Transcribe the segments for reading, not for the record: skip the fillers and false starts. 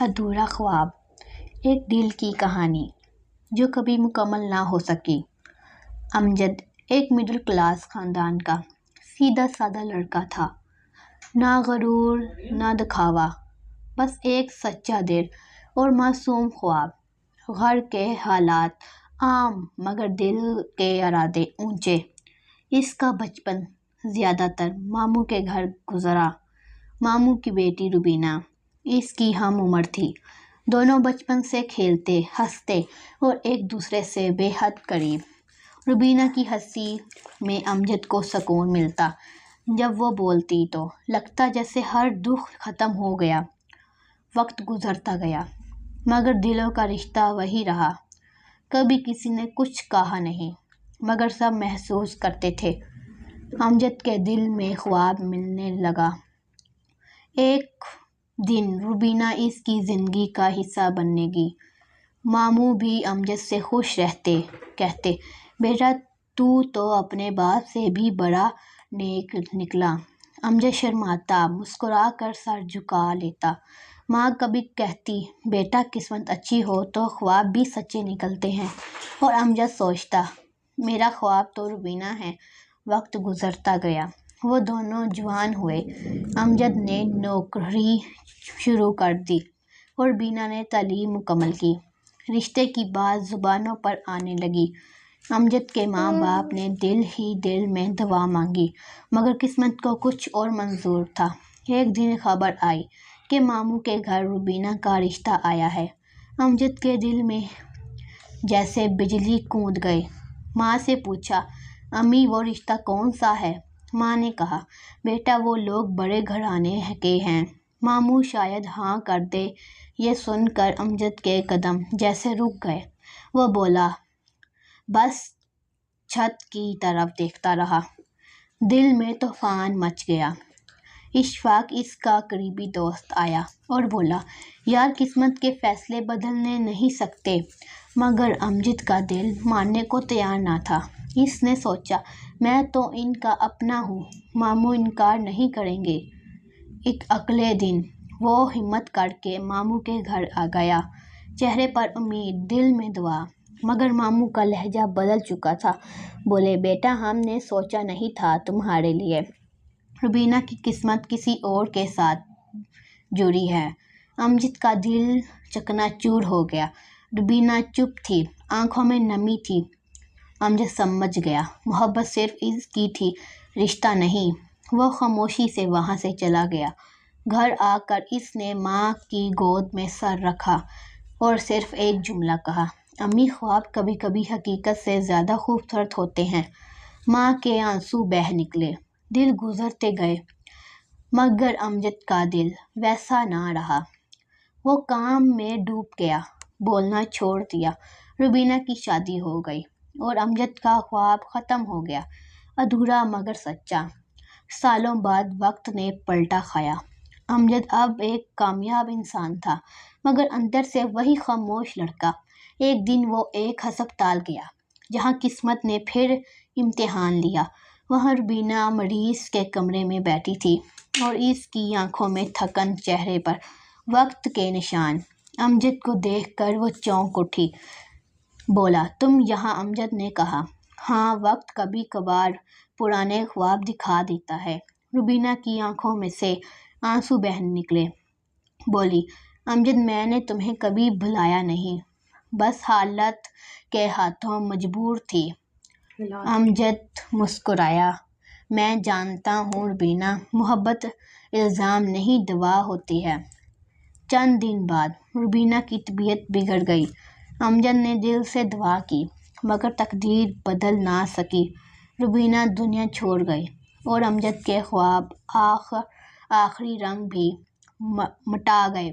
ادھورا خواب، ایک دل کی کہانی جو کبھی مکمل نہ ہو سکی۔ امجد ایک مڈل کلاس خاندان کا سیدھا سادہ لڑکا تھا، نہ غرور نہ دکھاوا، بس ایک سچا دل اور معصوم خواب۔ گھر کے حالات عام مگر دل کے ارادے اونچے۔ اس کا بچپن زیادہ تر ماموں کے گھر گزرا۔ ماموں کی بیٹی روبینہ اس کی ہم عمر تھی۔ دونوں بچپن سے کھیلتے ہنستے اور ایک دوسرے سے بے حد قریب۔ روبینہ کی ہنسی میں امجد کو سکون ملتا۔ جب وہ بولتی تو لگتا جیسے ہر دکھ ختم ہو گیا۔ وقت گزرتا گیا مگر دلوں کا رشتہ وہی رہا۔ کبھی کسی نے کچھ کہا نہیں مگر سب محسوس کرتے تھے۔ امجد کے دل میں خواب ملنے لگا۔ ایک دن روبینہ اس کی زندگی کا حصہ بنے گی۔ ماموں بھی امجد سے خوش رہتے، کہتے بیٹا تو اپنے باپ سے بھی بڑا نیک نکلا۔ امجد شرماتا، مسکرا کر سر جھکا لیتا۔ ماں کبھی کہتی بیٹا قسمت اچھی ہو تو خواب بھی سچے نکلتے ہیں، اور امجد سوچتا میرا خواب تو روبینہ ہے۔ وقت گزرتا گیا، وہ دونوں جوان ہوئے۔ امجد نے نوکری شروع کر دی اور روبینہ نے تعلیم مکمل کی۔ رشتے کی بات زبانوں پر آنے لگی۔ امجد کے ماں باپ نے دل ہی دل میں دعا مانگی مگر قسمت کو کچھ اور منظور تھا۔ ایک دن خبر آئی کہ ماموں کے گھر روبینہ کا رشتہ آیا ہے۔ امجد کے دل میں جیسے بجلی کود گئی۔ ماں سے پوچھا امی وہ رشتہ کون سا ہے؟ ماں نے کہا بیٹا وہ لوگ بڑے گھرانے کے ہیں۔ ماموں شاید ہاں کر دے۔ یہ سن کر امجد کے قدم جیسے رک گئے۔ وہ بولا بس چھت کی طرف دیکھتا رہا۔ دل میں طوفان مچ گیا۔ اشفاق اس کا قریبی دوست آیا اور بولا یار قسمت کے فیصلے بدلنے نہیں سکتے، مگر امجد کا دل ماننے کو تیار نہ تھا۔ اس نے سوچا میں تو ان کا اپنا ہوں، ماموں انکار نہیں کریں گے۔ اگلے دن وہ ہمت کر کے ماموں کے گھر گیا، چہرے پر امید، دل میں دعا۔ مگر ماموں کا لہجہ بدل چکا تھا۔ بولے بیٹا ہم نے سوچا نہیں تھا تمہارے لیے، روبینہ کی قسمت کسی اور کے ساتھ جڑی ہے۔ امجد کا دل چکنا چور ہو گیا۔ روبینہ چپ تھی، آنکھوں میں نمی تھی۔ امجد سمجھ گیا محبت صرف اس کی تھی، رشتہ نہیں۔ وہ خاموشی سے وہاں سے چلا گیا۔ گھر آ کر اس نے ماں کی گود میں سر رکھا اور صرف ایک جملہ کہا امی خواب کبھی کبھی حقیقت سے زیادہ خوبصورت ہوتے ہیں۔ ماں کے آنسو بہہ نکلے۔ دن گزرتے گئے مگر امجد کا دل ویسا نہ رہا۔ وہ کام میں ڈوب گیا، بولنا چھوڑ دیا۔ روبینہ کی شادی ہو گئی اور امجد کا خواب ختم ہو گیا، ادھورا مگر سچا۔ سالوں بعد وقت نے پلٹا کھایا۔ امجد اب ایک کامیاب انسان تھا مگر اندر سے وہی خاموش لڑکا۔ ایک دن وہ ایک ہسپتال گیا جہاں قسمت نے پھر امتحان لیا۔ وہاں روبینہ مریض کے کمرے میں بیٹھی تھی اور اس کی آنکھوں میں تھکن، چہرے پر وقت کے نشان۔ امجد کو دیکھ کر وہ چونک اٹھی۔ بولا تم یہاں؟ امجد نے کہا ہاں وقت کبھی کبھار پرانے خواب دکھا دیتا ہے۔ روبینہ کی آنکھوں میں سے آنسو بہہ نکلے۔ بولی امجد میں نے تمہیں کبھی بھلایا نہیں، بس حالت کے ہاتھوں مجبور تھی۔ امجد مسکرایا میں جانتا ہوں روبینہ، محبت الزام نہیں دوا ہوتی ہے۔ چند دن بعد روبینہ کی طبیعت بگڑ گئی۔ امجد نے دل سے دعا کی مگر تقدیر بدل نہ سکی۔ روبینہ دنیا چھوڑ گئی اور امجد کے خواب آخری رنگ بھی مٹا گئے۔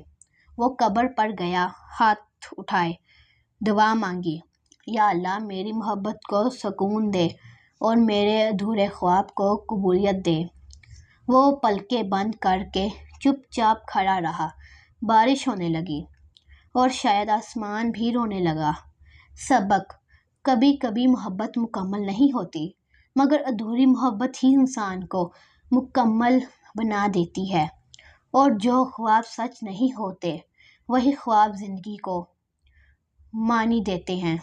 وہ قبر پر گیا، ہاتھ اٹھائے، دعا مانگی یا اللہ میری محبت کو سکون دے اور میرے ادھورے خواب کو قبولیت دے۔ وہ پلکیں بند کر کے چپ چاپ کھڑا رہا۔ بارش ہونے لگی اور شاید آسمان بھی رونے لگا۔ سبق کبھی کبھی محبت مکمل نہیں ہوتی مگر ادھوری محبت ہی انسان کو مکمل بنا دیتی ہے، اور جو خواب سچ نہیں ہوتے وہی خواب زندگی کو معنی دیتے ہیں۔